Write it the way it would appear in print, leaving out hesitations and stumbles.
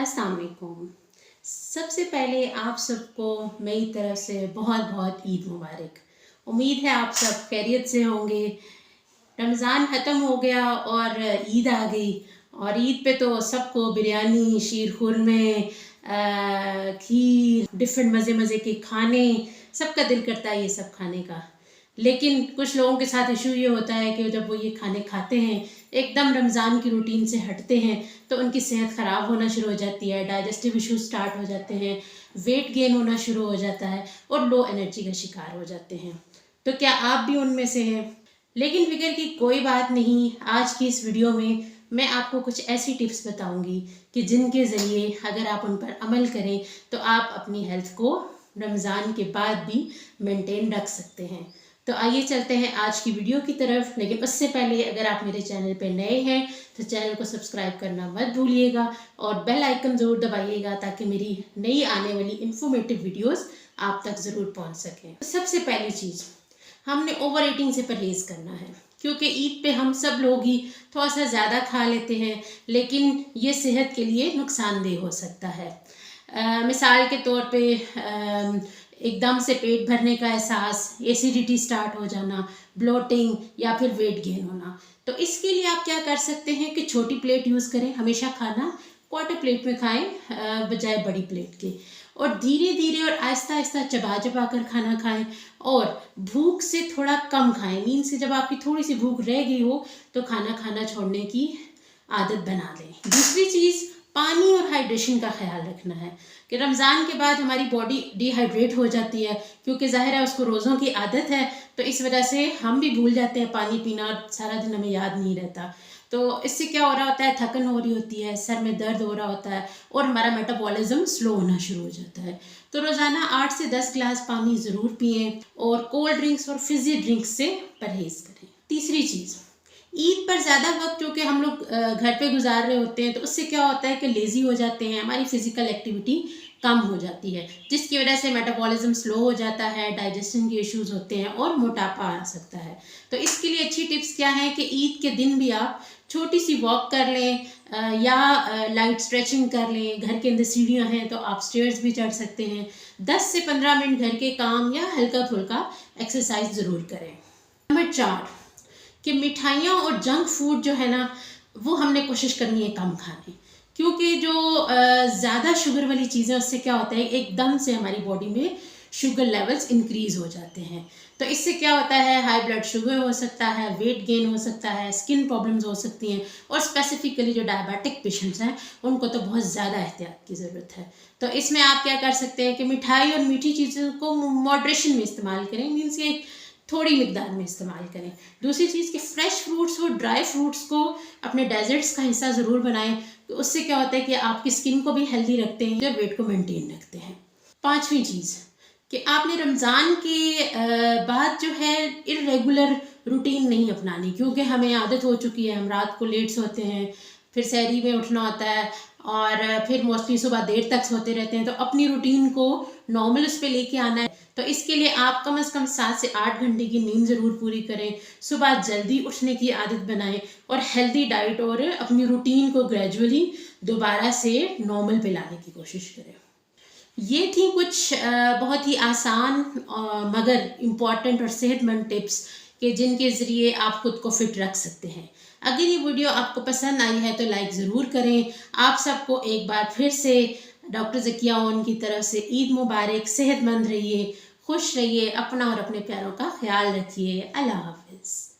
अस्सलाम वालेकुम। सबसे पहले आप सबको मेरी तरफ से बहुत बहुत ईद मुबारक। उम्मीद है आप सब खैरियत से होंगे। रमज़ान ख़त्म हो गया और ईद आ गई और ईद पे तो सबको बिरयानी, शीर खुरमे, खीर, डिफरेंट मज़े मज़े के खाने, सबका दिल करता है ये सब खाने का। लेकिन कुछ लोगों के साथ इशू ये होता है कि जब वो ये खाने खाते हैं, एकदम रमज़ान की रूटीन से हटते हैं, तो उनकी सेहत ख़राब होना शुरू हो जाती है, डाइजेस्टिव इशू स्टार्ट हो जाते हैं, वेट गेन होना शुरू हो जाता है और लो एनर्जी का शिकार हो जाते हैं। तो क्या आप भी उनमें से हैं? लेकिन फिक्र की कोई बात नहीं। आज की इस वीडियो में मैं आपको कुछ ऐसी टिप्स बताऊंगी कि जिनके ज़रिए अगर आप उन पर अमल करें तो आप अपनी हेल्थ को रमज़ान के बाद भी मेंटेन रख सकते हैं। तो आइए चलते हैं आज की वीडियो की तरफ। लेकिन उससे पहले अगर आप मेरे चैनल पर नए हैं तो चैनल को सब्सक्राइब करना मत भूलिएगा और बेल आइकन ज़रूर दबाइएगा ताकि मेरी नई आने वाली इंफॉर्मेटिव वीडियोस आप तक ज़रूर पहुंच सकें। सबसे पहली चीज़, हमने ओवर ईटिंग से परहेज़ करना है, क्योंकि ईद पे हम सब लोग ही थोड़ा सा ज़्यादा खा लेते हैं, लेकिन ये सेहत के लिए नुकसानदेह हो सकता है। मिसाल के तौर पे एकदम से पेट भरने का एहसास, एसिडिटी स्टार्ट हो जाना, ब्लोटिंग या फिर वेट गेन होना। तो इसके लिए आप क्या कर सकते हैं कि छोटी प्लेट यूज़ करें। हमेशा खाना क्वार्टर प्लेट में खाएं बजाय बड़ी प्लेट के, और धीरे धीरे और आहिस्ता आहिस्ता चबा चबा कर खाना खाएं और भूख से थोड़ा कम खाएं। मीन्स कि जब आपकी थोड़ी सी भूख रह गई हो तो खाना खाना छोड़ने की आदत बना लें। दूसरी चीज़, पानी और हाइड्रेशन का ख्याल रखना है कि रमज़ान के बाद हमारी बॉडी डिहाइड्रेट हो जाती है, क्योंकि ज़ाहिर है उसको रोज़ों की आदत है, तो इस वजह से हम भी भूल जाते हैं पानी पीना और सारा दिन हमें याद नहीं रहता। तो इससे क्या हो रहा होता है, थकन हो रही होती है, सर में दर्द हो रहा होता है और हमारा मेटाबॉलिज्म स्लो होना शुरू हो जाता है। तो रोज़ाना 8 से 10 गिलास पानी ज़रूर पिएं और कोल्ड ड्रिंक्स और फिज़ी ड्रिंक्स से परहेज़ करें। तीसरी चीज़, ईद पर ज़्यादा वक्त जो कि हम लोग घर पे गुजार रहे होते हैं, तो उससे क्या होता है कि लेज़ी हो जाते हैं, हमारी फ़िज़िकल एक्टिविटी कम हो जाती है, जिसकी वजह से मेटाबॉलिज्म स्लो हो जाता है, डाइजेशन के इश्यूज होते हैं और मोटापा आ सकता है। तो इसके लिए अच्छी टिप्स क्या है कि ईद के दिन भी आप छोटी सी वॉक कर लें या लाइट स्ट्रेचिंग कर लें। घर के अंदर सीढ़ियाँ हैं तो आप स्टेयर्स भी चढ़ सकते हैं। 10 से 15 मिनट घर के काम या हल्का फुल्का एक्सरसाइज ज़रूर करें। नंबर 4 कि मिठाइयाँ और जंक फूड जो है ना, वो हमने कोशिश करनी है कम खाने, क्योंकि जो ज़्यादा शुगर वाली चीज़ें, उससे क्या होता है एकदम से हमारी बॉडी में शुगर लेवल्स इंक्रीज़ हो जाते हैं। तो इससे क्या होता है, हाई ब्लड शुगर हो सकता है, वेट गेन हो सकता है, स्किन प्रॉब्लम्स हो सकती हैं, और स्पेसिफिकली जो डायबिटिक पेशेंट्स हैं उनको तो बहुत ज़्यादा एहतियात की ज़रूरत है। तो इसमें आप क्या कर सकते हैं कि मिठाई और मीठी चीज़ों को मॉडरेशन में इस्तेमाल करें। मीन्स कि थोड़ी मिकदार में इस्तेमाल करें। दूसरी चीज़ कि फ्रेश फ्रूट्स और ड्राई फ्रूट्स को अपने डेजर्ट्स का हिस्सा ज़रूर बनाएं। तो उससे क्या होता है कि आपकी स्किन को भी हेल्दी रखते हैं, जब वेट को मेंटेन रखते हैं। पांचवी चीज़ कि आपने रमज़ान के बाद जो है इर्रेगुलर रूटीन नहीं अपनानी, क्योंकि हमें आदत हो चुकी है, हम रात को लेट सोते हैं, फिर सहरी में उठना होता है और फिर मोस्टली सुबह देर तक सोते रहते हैं। तो अपनी रूटीन को नॉर्मल उस पर लेके आना है। तो इसके लिए आप कम से कम 7 से 8 घंटे की नींद ज़रूर पूरी करें, सुबह जल्दी उठने की आदत बनाएं और हेल्दी डाइट और अपनी रूटीन को ग्रेजुअली दोबारा से नॉर्मल पे लाने की कोशिश करें। ये थी कुछ बहुत ही आसान मगर इम्पॉर्टेंट और सेहतमंद टिप्स कि जिनके ज़रिए आप खुद को फिट रख सकते हैं। अगर ये वीडियो आपको पसंद आई है तो लाइक ज़रूर करें। आप सबको एक बार फिर से डॉक्टर ज़किया ओन की तरफ से ईद मुबारक। सेहतमंद रहिए, खुश रहिए, अपना और अपने प्यारों का ख्याल रखिए। अल्लाह हाफिज़।